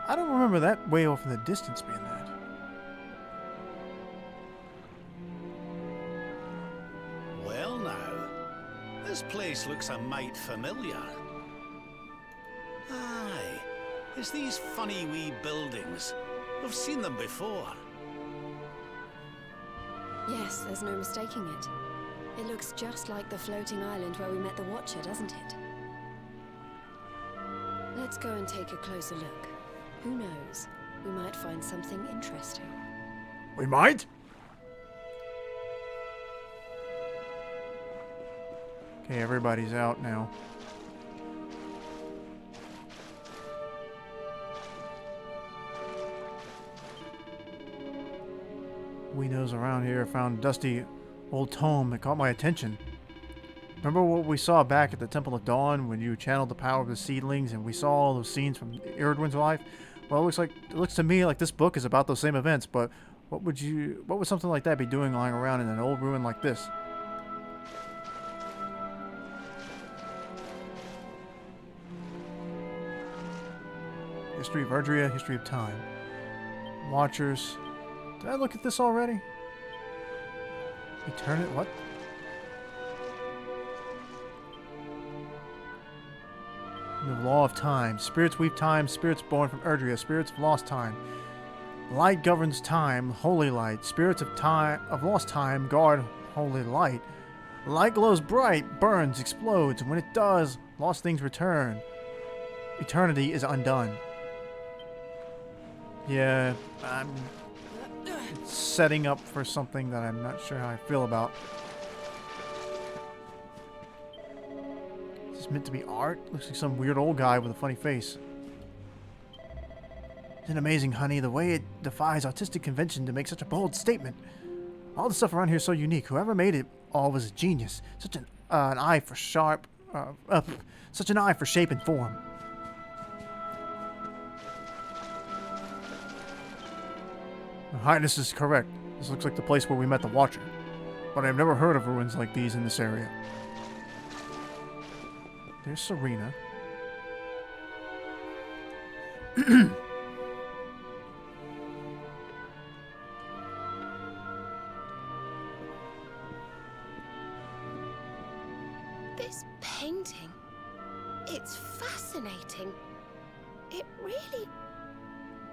I don't remember that way off in the distance being that. Well now, this place looks a mite familiar. Aye, it's these funny wee buildings. I've seen them before. Yes, there's no mistaking it. It looks just like the floating island where we met the Watcher, doesn't it? Let's go and take a closer look. Who knows? We might find something interesting. We might? Okay, everybody's out now. We knows around here found a dusty old tome that caught my attention. Remember what we saw back at the Temple of Dawn when you channeled the power of the seedlings and we saw all those scenes from Iridwin's life? Well, it looks to me like this book is about those same events, but what would something like that be doing lying around in an old ruin like this? History of Erdrea, history of time. Watchers. Did I look at this already? Eternity, what? The law of time. Spirits weave time, spirits born from Erdrea, spirits of lost time. Light governs time, holy light. Spirits of time of lost time guard holy light. Light glows bright, burns, explodes, and when it does, lost things return. Eternity is undone. Yeah, it's setting up for something that I'm not sure how I feel about. Is this meant to be art? Looks like some weird old guy with a funny face. Isn't it amazing, honey, the way it defies artistic convention to make such a bold statement? All the stuff around here is so unique. Whoever made it all was a genius. Such an eye for such an eye for shape and form. Your Highness is correct. This looks like the place where we met the Watcher. But I've never heard of ruins like these in this area. There's Serena. This painting, it's fascinating. It really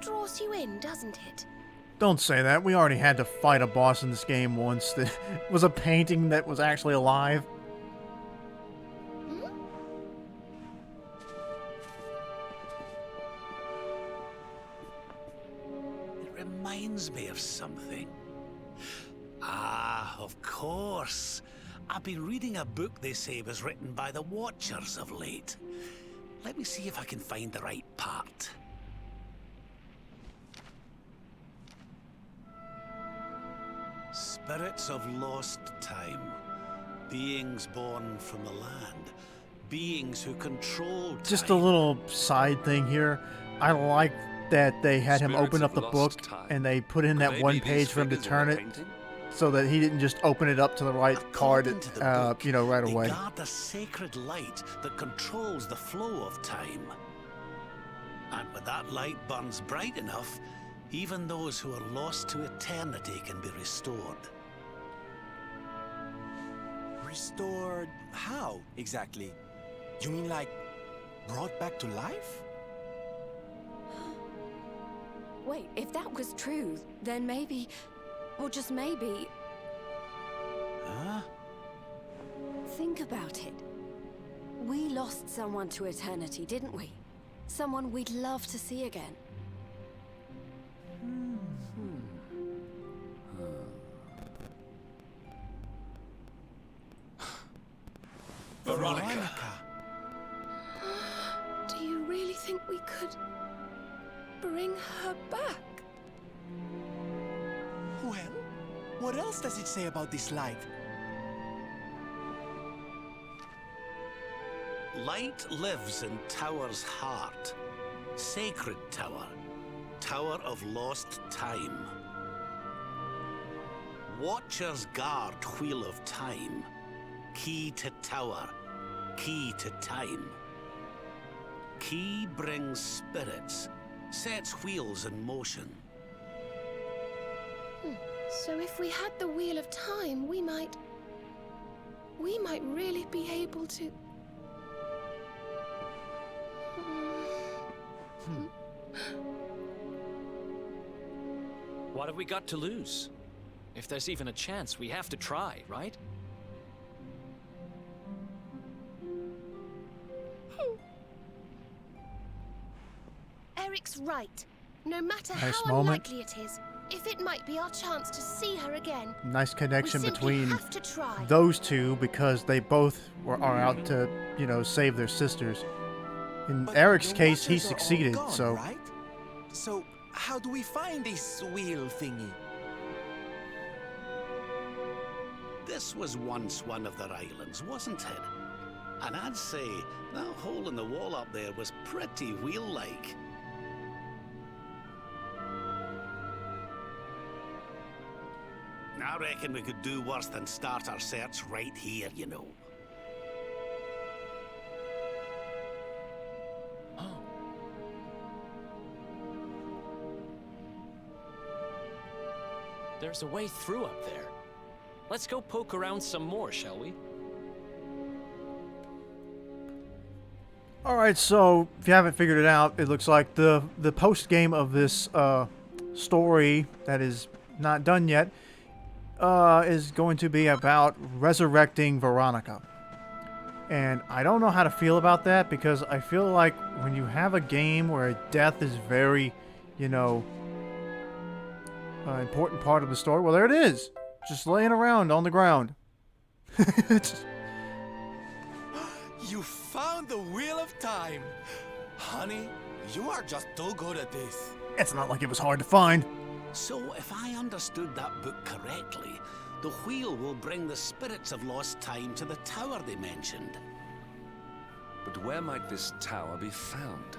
draws you in, doesn't it? Don't say that. We already had to fight a boss in this game once that was a painting that was actually alive. Hmm? It reminds me of something. Ah, of course. I've been reading a book they say was written by the Watchers of late. Let me see if I can find the right part. Spirits of lost time. Beings born from the land. Beings who control time. Just a little side thing here. I like that they had him open up the book and they put in that one page for him to turn it so that he didn't just open it up to the right card, right away. They guard the sacred light that controls the flow of time. And when that light burns bright enough, even those who are lost to eternity can be restored. Restored how, exactly? You mean like brought back to life? Wait, if that was true, then maybe, or just maybe... Huh? Think about it. We lost someone to eternity, didn't we? Someone we'd love to see again. Veronica. Do you really think we could bring her back? Well, what else does it say about this light? Light lives in Tower's heart. Sacred Tower. Tower of lost time. Watchers guard Wheel of Time. Key to Tower. Key to time. Key brings spirits. sets wheels in motion. So if we had the Wheel of Time, we might really be able to... What have we got to lose? If there's even a chance, we have to try, right? Eric's right. No matter Nice how moment. unlikely it is, if it might be our chance to see her again, Nice connection we simply between have to try. those two because they both are out to, you know, save their sisters. In But Eric's the case, he watchers are all succeeded, gone, so... right? So, how do we find this wheel thingy? This was once one of their islands, wasn't it? And I'd say that hole in the wall up there was pretty wheel-like. I reckon we could do worse than start our search right here, you know. There's a way through up there. Let's go poke around some more, shall we? Alright, so if you haven't figured it out, it looks like the post game of this story that is not done yet is going to be about resurrecting Veronica. And I don't know how to feel about that because I feel like when you have a game where death is very, you know, important part of the story, well, there it is. Just laying around on the ground. It's... You found the Wheel of Time! Honey, you are just too good at this. It's not like it was hard to find. So, if I understood that book correctly, the wheel will bring the spirits of lost time to the tower they mentioned. But where might this tower be found?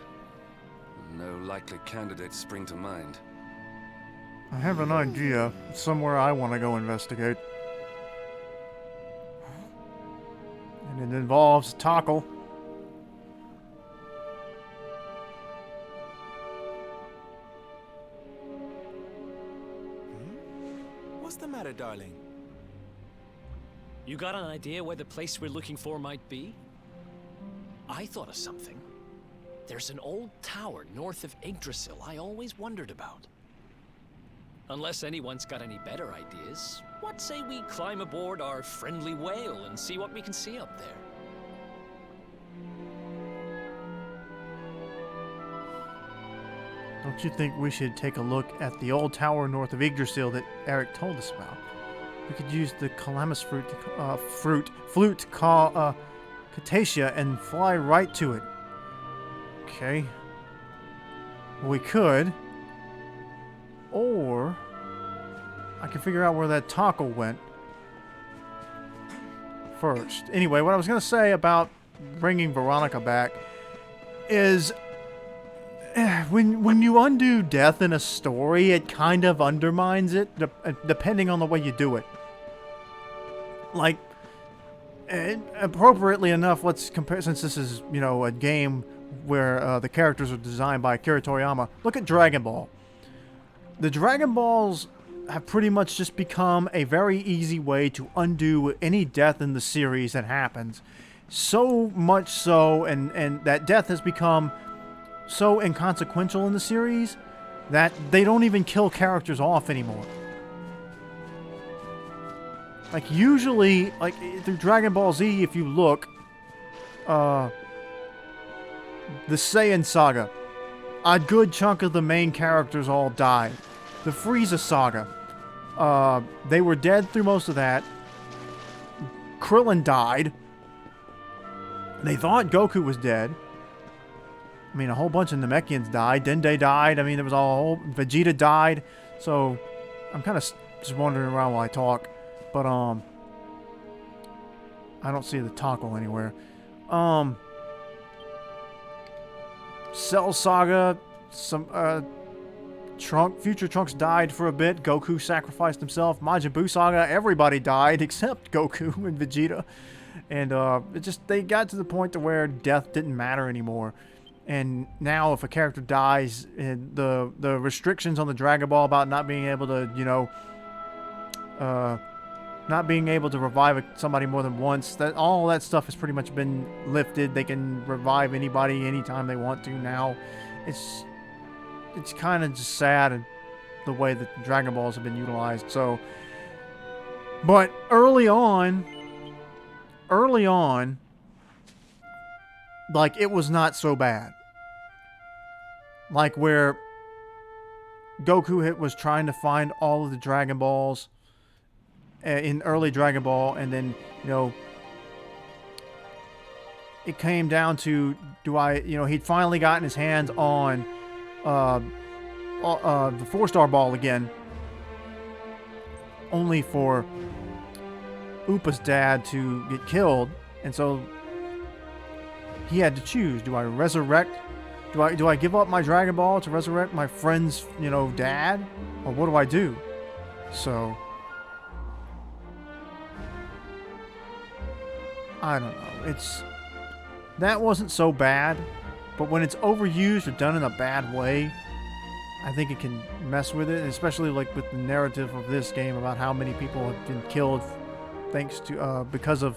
No likely candidates spring to mind. I have an idea. It's somewhere I want to go investigate. And it involves Tackle. What's the matter, darling? You got an idea where the place we're looking for might be? I thought of something. There's an old tower north of Yggdrasil I always wondered about. Unless anyone's got any better ideas, what say we climb aboard our friendly whale and see what we can see up there? Don't you think we should take a look at the old tower north of Yggdrasil that Eric told us about? We could use the calamus flute called Cetacean and fly right to it. Okay. We could. Or I can figure out where that tackle went first. Anyway, what I was going to say about bringing Veronica back is when you undo death in a story, it kind of undermines it, depending on the way you do it. Like, appropriately enough, let's compare, since this is, you know, a game where the characters are designed by Akira Toriyama, look at Dragon Ball. The Dragon Balls have pretty much just become a very easy way to undo any death in the series that happens. So much so, and that death has become so inconsequential in the series that they don't even kill characters off anymore. Like, usually, like, through Dragon Ball Z, if you look, the Saiyan Saga, a good chunk of the main characters all died. The Frieza Saga, they were dead through most of that. Krillin died. They thought Goku was dead. I mean, a whole bunch of Namekians died. Dende died. I mean, there was a whole... Vegeta died. So, I'm kind of just wandering around while I talk. But, I don't see the tackle anywhere. Cell Saga, some, Future Trunks died for a bit. Goku sacrificed himself. Majin Buu Saga, everybody died except Goku and Vegeta. And, they got to the point to where death didn't matter anymore. And now if a character dies, the restrictions on the Dragon Ball about not being able to, you know, not being able to revive somebody more than once, that all that stuff has pretty much been lifted. They can revive anybody anytime they want to now. It's kind of just sad the way that the Dragon Balls have been utilized. So, but early on, like, it was not so bad. Like where Goku was trying to find all of the Dragon Balls in early Dragon Ball, and then, you know, it came down to, he'd finally gotten his hands on the 4-star ball again, only for Upa's dad to get killed, and so he had to choose: do I resurrect? Do I give up my Dragon Ball to resurrect my friend's, you know, dad, or what do I do? So I don't know. That wasn't so bad, but when it's overused or done in a bad way, I think it can mess with it, especially like with the narrative of this game about how many people have been killed thanks to because of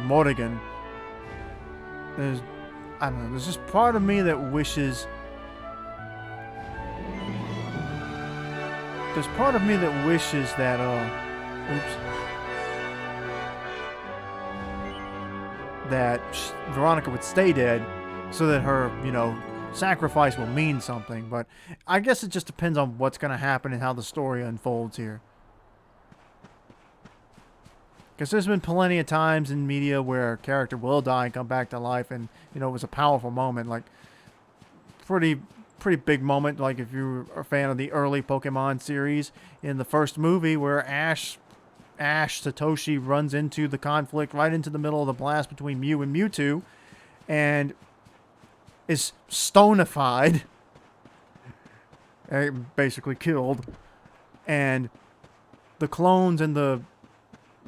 Morrigan. I don't know. There's just part of me that wishes. There's part of me that wishes that that Veronica would stay dead, so that her, you know, sacrifice will mean something. But I guess it just depends on what's going to happen and how the story unfolds here. Because there's been plenty of times in media where a character will die and come back to life, and, you know, it was a powerful moment. Like, pretty big moment. Like, if you're a fan of the early Pokemon series, in the first movie where Ash Satoshi runs into the conflict right into the middle of the blast between Mew and Mewtwo, and is stonified, basically killed, and the clones and the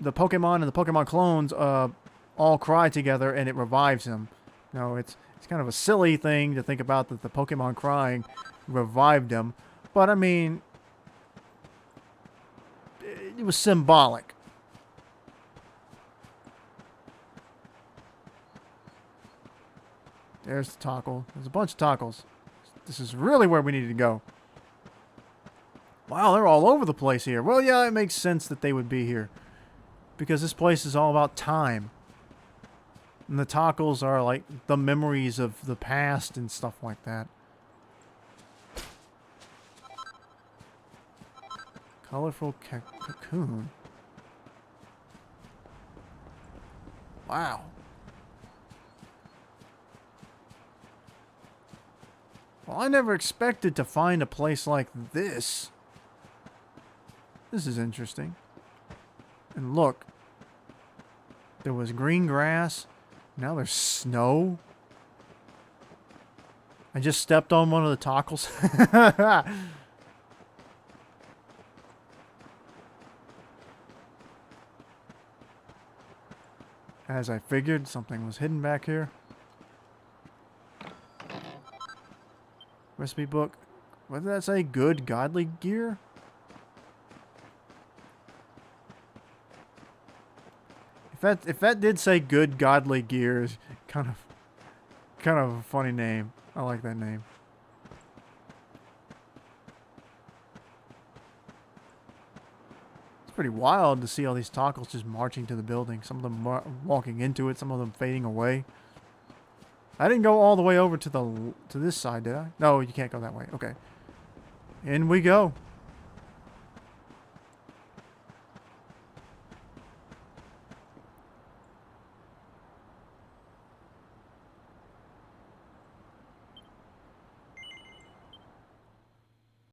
Pokemon and the Pokemon clones all cry together, and it revives him. You know, it's kind of a silly thing to think about, that the Pokemon crying revived him, but I mean, it was symbolic. There's the Tockle. There's a bunch of Tockles. This is really where we needed to go. Wow, they're all over the place here. Well, yeah, it makes sense that they would be here, because this place is all about time. And the Tockles are like the memories of the past and stuff like that. Colorful cocoon. Wow. Well, I never expected to find a place like this. This is interesting. And look. There was green grass. Now there's snow. I just stepped on one of the Tockles. As I figured, something was hidden back here. Recipe book. What did that say? Good godly gear? If that did say good godly gear, it's kind of a funny name. I like that name. It's pretty wild to see all these Tockles just marching to the building. Some of them walking into it, some of them fading away. I didn't go all the way over to this side, did I? No, you can't go that way. Okay. In we go.